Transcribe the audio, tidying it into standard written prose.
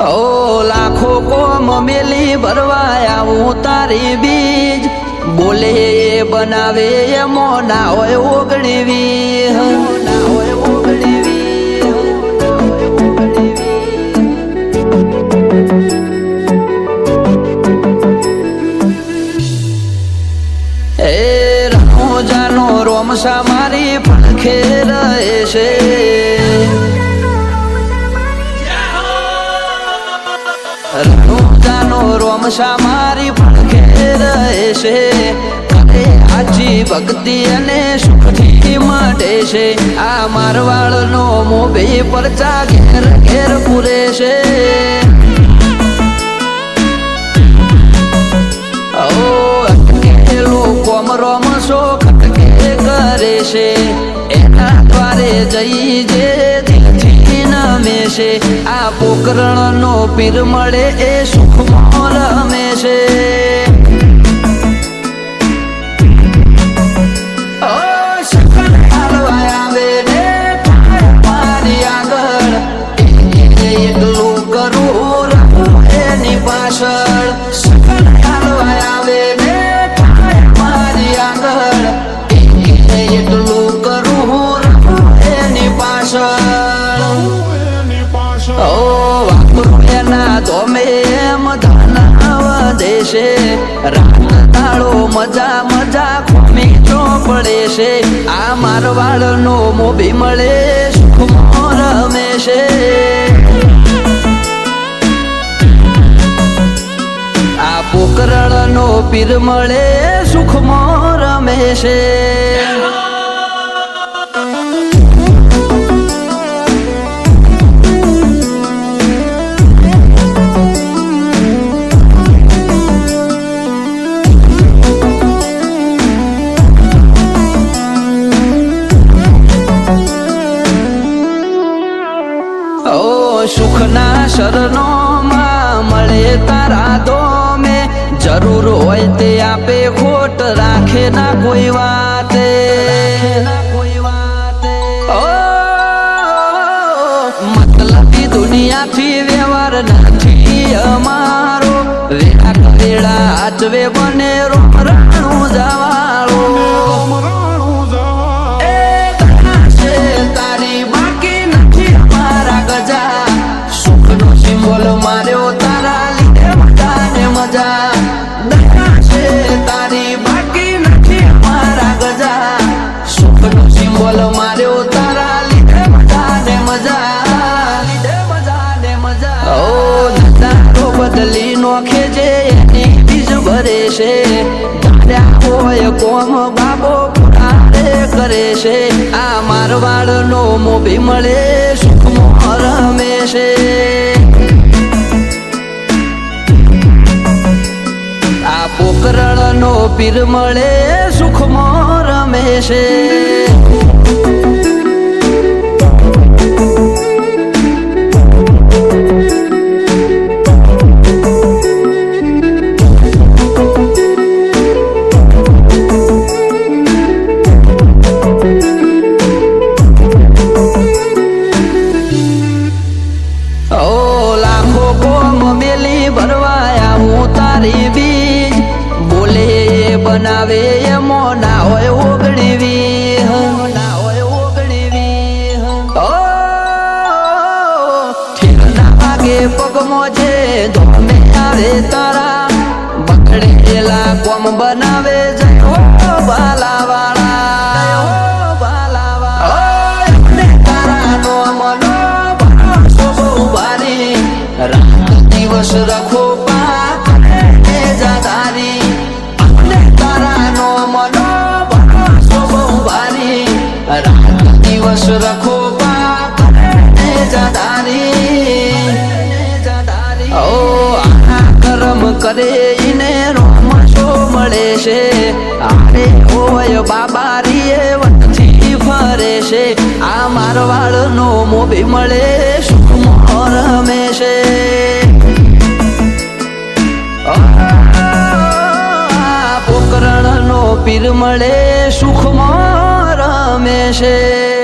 ઓ લાખો કોમ મેલી ભરવાયા હું તારી બીજ બોલે એ બનાવે એમો ના હોય ઓગણીવી ના હોય ઓગણીવી એ રામોજાનો રોમસા મારી પડખે રહે છે રામોજાનો રોમસા મારી પડખે રહે છે અરે આજી ભક્તિ અને સુખથી માટે છે આ મારવાડનો મોભી પરચા ઘેર ઘેર પૂરે છે રોમસો ખટકે કરે છે એના દ્વારે જઈ જે દિલથી નમે છે આ પોકરણનો પીર મળે એ સુખમાં રમે છે આવે ને મારી આગળ એકલું કરું એની પાછળ આવે ને દેશે રાત દાડો મજા મજા ખોમી ચોપડે છે આ મારવાડનો મોભી મળે સુખમાં રમે છે આ પોકરણનો પીર મળે સુખમાં રમે છે સુખના શરણો માં મળે તારા દોમે જરૂર હોય તે આપે ખોટ રાખે ના કોઈ વાતે મતલબી દુનિયાથી વ્યવહાર નથી અમારો વેળા કરેલા આચવે બને રાણું જવાળો બોલ માર્યો તારા લીધે મજા ને મજા દયા છે તારી બાકી નથી મારા ગજા સુખનો સિમ્બોલ માર્યો તારા લીધે મજા ને મજા ઓ નજારો બદલી નોખે જે એની બીજ ભરે છે ધાર્યા હોય કોમ બાબો પુરારે કરે છે આ મારવાડનો મોભી મળે સુખમાં રમે છે આ પોકરણનો પીર મળે સુખમાં રમે છે ઓ લાખો કોમ મેલી ભરવાયા હું તારી બીજ બોલે બનાવે એમો ના હોય ઓગણીવી ના હોય ઓગણીવી ઓ ઠેરના વાગે પગમાં જે ધોમે આવે તારા બગડેલા કોમ બનાવે જયો બાલાવાળા તારા નો મનો બસો બારી રાત દિવસ રખો પાક જાદારી રાત દિવસ રખો બાપ જાદારી ઓ આ કર્મ કરે એને રોમશો મળે છે આરે હોય બાબારી એ વટથી ફરે છે આ મારવાડનો મોભી મળે સુખમાં રમે છે આ પોકરણનો પીર મળે સુખમાં રમે છે